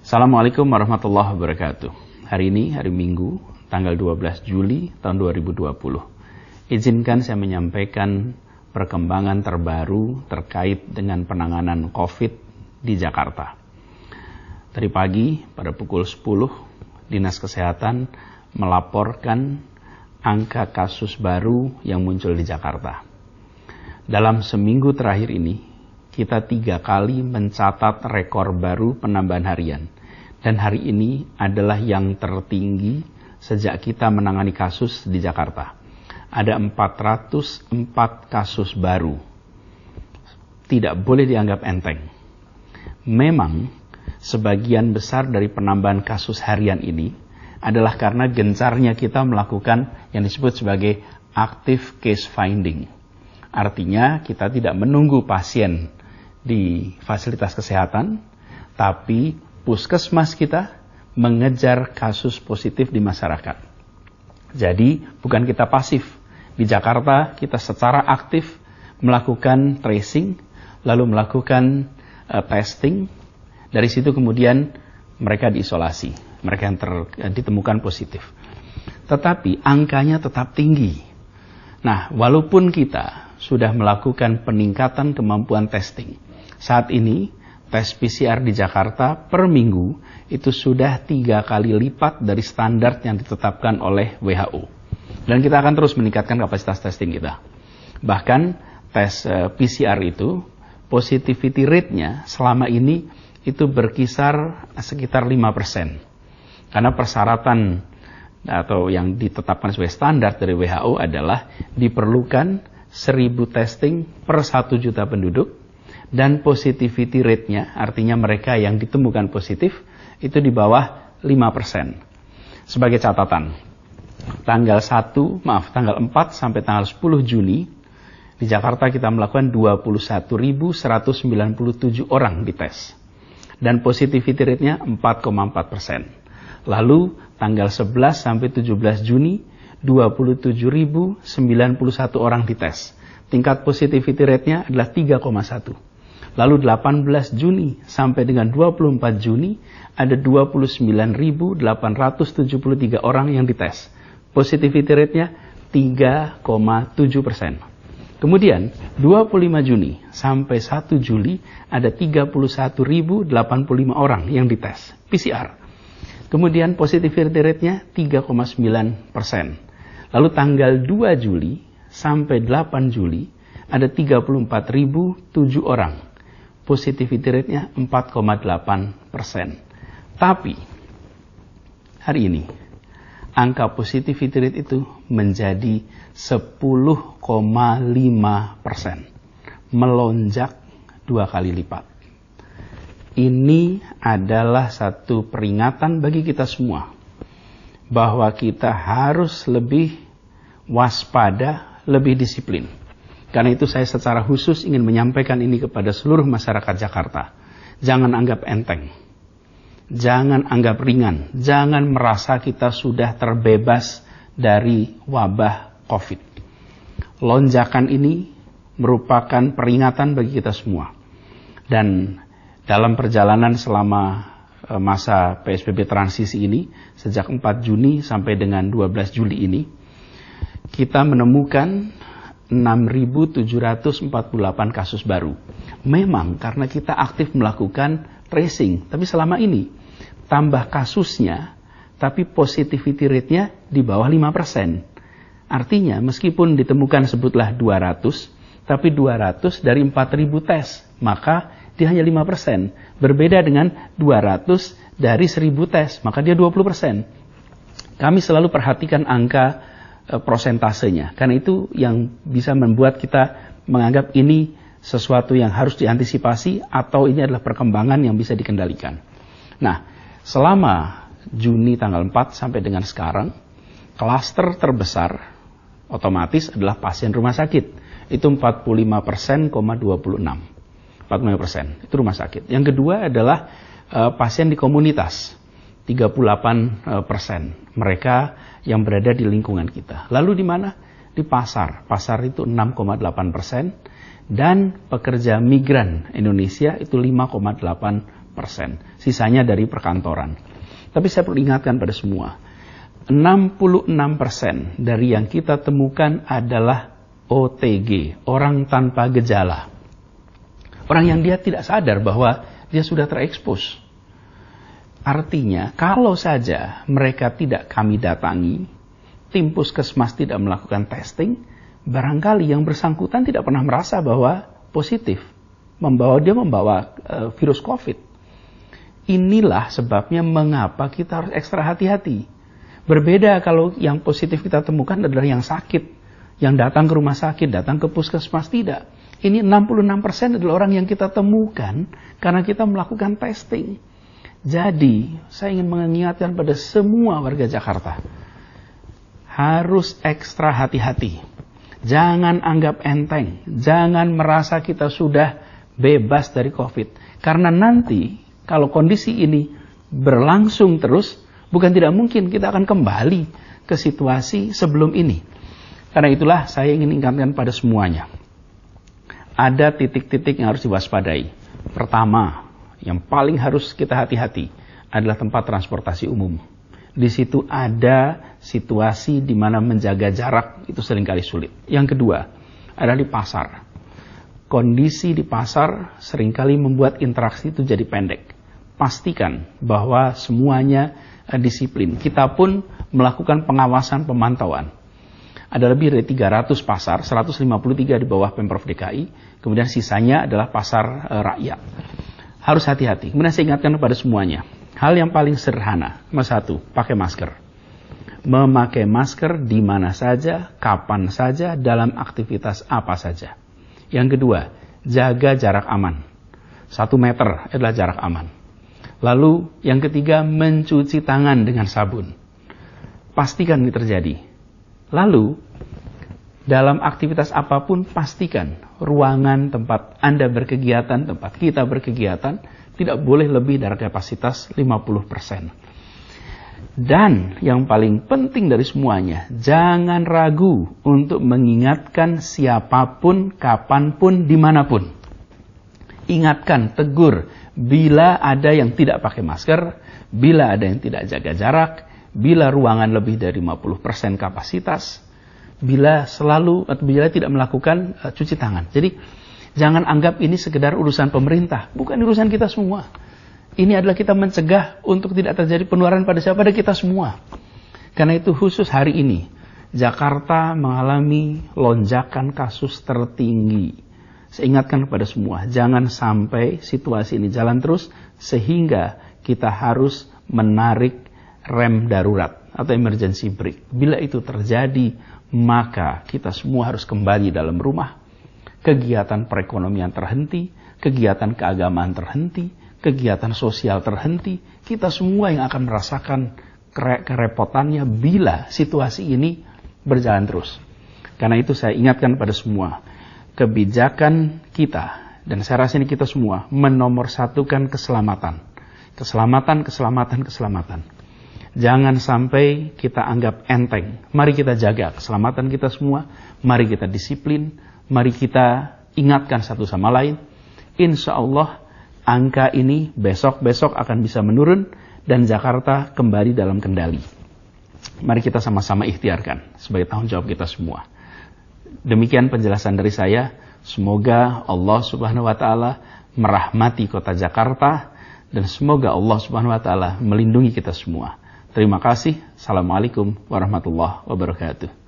Assalamualaikum warahmatullahi wabarakatuh. Hari ini, hari Minggu, tanggal 12 Juli tahun 2020. Izinkan saya menyampaikan perkembangan terbaru terkait dengan penanganan COVID di Jakarta. Tadi pagi, pada pukul 10, Dinas Kesehatan melaporkan angka kasus baru yang muncul di Jakarta. Dalam seminggu terakhir ini, kita 3 kali mencatat rekor baru penambahan harian. Dan hari ini adalah yang tertinggi sejak kita menangani kasus di Jakarta. Ada 404 kasus baru. Tidak boleh dianggap enteng. Memang, sebagian besar dari penambahan kasus harian ini adalah karena gencarnya kita melakukan yang disebut sebagai active case finding. Artinya, kita tidak menunggu pasien di fasilitas kesehatan, tapi puskesmas kita mengejar kasus positif di masyarakat. Jadi bukan kita pasif. Di Jakarta kita secara aktif melakukan tracing, lalu melakukan testing. Dari situ kemudian mereka diisolasi, mereka yang ditemukan positif. Tetapi angkanya tetap tinggi. Nah, walaupun kita sudah melakukan peningkatan kemampuan testing, saat ini, tes PCR di Jakarta per minggu itu sudah 3 kali lipat dari standar yang ditetapkan oleh WHO. Dan kita akan terus meningkatkan kapasitas testing kita. Bahkan tes PCR itu, positivity rate-nya selama ini itu berkisar sekitar 5%. Karena persyaratan atau yang ditetapkan sebagai standar dari WHO adalah diperlukan 1.000 testing per 1 juta penduduk. Dan positivity rate-nya, artinya mereka yang ditemukan positif, itu di bawah 5%. Sebagai catatan, tanggal 4 sampai tanggal 10 Juni, di Jakarta kita melakukan 21.197 orang dites. Dan positivity rate-nya 4,4%. Lalu, tanggal 11 sampai 17 Juni, 27.091 orang dites. Tingkat positivity rate-nya adalah 3,1%. Lalu 18 Juni sampai dengan 24 Juni ada 29.873 orang yang dites. Positivity rate-nya 3,7%. Kemudian 25 Juni sampai 1 Juli ada 31.085 orang yang dites PCR. Kemudian positivity rate-nya 3,9%. Lalu tanggal 2 Juli sampai 8 Juli ada 34.007 orang. Positivity rate-nya 4,8%. Tapi, hari ini, angka positivity rate itu menjadi 10,5%. Melonjak 2 kali lipat. Ini adalah satu peringatan bagi kita semua. Bahwa kita harus lebih waspada, lebih disiplin. Karena itu saya secara khusus ingin menyampaikan ini kepada seluruh masyarakat Jakarta. Jangan anggap enteng. Jangan anggap ringan. Jangan merasa kita sudah terbebas dari wabah COVID. Lonjakan ini merupakan peringatan bagi kita semua. Dan dalam perjalanan selama masa PSBB transisi ini, sejak 4 Juni sampai dengan 12 Juli ini, kita menemukan 6.748 kasus baru. Memang karena kita aktif melakukan tracing, tapi selama ini tambah kasusnya, tapi positivity rate-nya di bawah 5%. Artinya meskipun ditemukan sebutlah 200, tapi 200 dari 4.000 tes, maka dia hanya 5%. Berbeda dengan 200 dari 1.000 tes, maka dia 20%. Kami selalu perhatikan angka prosentasenya. Karena itu yang bisa membuat kita menganggap ini sesuatu yang harus diantisipasi atau ini adalah perkembangan yang bisa dikendalikan. Nah, selama Juni tanggal 4 sampai dengan sekarang, klaster terbesar otomatis adalah pasien rumah sakit. Itu 45,26%. 45% itu rumah sakit. Yang kedua adalah pasien di komunitas. 38%. Mereka yang berada di lingkungan kita. Lalu di mana? Di pasar. Pasar itu 6,8%. Dan pekerja migran Indonesia itu 5,8%. Sisanya dari perkantoran. Tapi saya perlu ingatkan pada semua, 66% dari yang kita temukan adalah OTG, orang tanpa gejala. Orang yang dia tidak sadar bahwa dia sudah terekspos. Artinya, kalau saja mereka tidak kami datangi, tim puskesmas tidak melakukan testing, barangkali yang bersangkutan tidak pernah merasa bahwa positif. Dia membawa virus COVID. Inilah sebabnya mengapa kita harus ekstra hati-hati. Berbeda kalau yang positif kita temukan adalah yang sakit, yang datang ke rumah sakit, datang ke puskesmas, tidak. Ini 66% adalah orang yang kita temukan karena kita melakukan testing. Jadi, saya ingin mengingatkan pada semua warga Jakarta, harus ekstra hati-hati. Jangan anggap enteng, jangan merasa kita sudah bebas dari COVID. Karena nanti, kalau kondisi ini berlangsung terus, bukan tidak mungkin kita akan kembali ke situasi sebelum ini. Karena itulah saya ingin ingatkan pada semuanya. Ada titik-titik yang harus diwaspadai. Pertama, yang paling harus kita hati-hati adalah tempat transportasi umum. Di situ ada situasi di mana menjaga jarak itu seringkali sulit. Yang kedua, adalah di pasar. Kondisi di pasar seringkali membuat interaksi itu jadi pendek. Pastikan bahwa semuanya disiplin. Kita pun melakukan pengawasan pemantauan. Ada lebih dari 300 pasar, 153 di bawah Pemprov DKI, kemudian sisanya adalah pasar rakyat. Harus hati-hati. Kemudian saya ingatkan kepada semuanya, hal yang paling sederhana, nomor 1, pakai masker. Memakai masker di mana saja, kapan saja, dalam aktivitas apa saja. Yang kedua, jaga jarak aman. 1 meter adalah jarak aman. Lalu yang ketiga, mencuci tangan dengan sabun. Pastikan ini terjadi. Lalu, dalam aktivitas apapun, pastikan ruangan tempat Anda berkegiatan, tempat kita berkegiatan, tidak boleh lebih dari kapasitas 50%. Dan yang paling penting dari semuanya, jangan ragu untuk mengingatkan siapapun, kapanpun, dimanapun. Ingatkan, tegur, bila ada yang tidak pakai masker, bila ada yang tidak jaga jarak, bila ruangan lebih dari 50% kapasitas, bila tidak melakukan cuci tangan. Jadi jangan anggap ini sekedar urusan pemerintah, bukan urusan kita semua. Ini adalah kita mencegah untuk tidak terjadi penularan pada kita semua. Karena itu khusus hari ini, Jakarta mengalami lonjakan kasus tertinggi. Saya ingatkan kepada semua, jangan sampai situasi ini jalan terus sehingga kita harus menarik rem darurat atau emergency brake. Bila itu terjadi, maka kita semua harus kembali dalam rumah. Kegiatan perekonomian terhenti, kegiatan keagamaan terhenti, kegiatan sosial terhenti. Kita semua yang akan merasakan kerepotannya bila situasi ini berjalan terus. Karena itu saya ingatkan pada semua, kebijakan kita, dan saya rasa ini kita semua, menomorsatukan keselamatan. Keselamatan. Jangan sampai kita anggap enteng. Mari kita jaga keselamatan kita semua. Mari kita disiplin. Mari kita ingatkan satu sama lain. Insya Allah angka ini besok-besok akan bisa menurun dan Jakarta kembali dalam kendali. Mari kita sama-sama ikhtiarkan sebagai tanggung jawab kita semua. Demikian penjelasan dari saya. Semoga Allah Subhanahu wa taala merahmati kota Jakarta dan semoga Allah Subhanahu wa taala melindungi kita semua. Terima kasih. Assalamualaikum warahmatullahi wabarakatuh.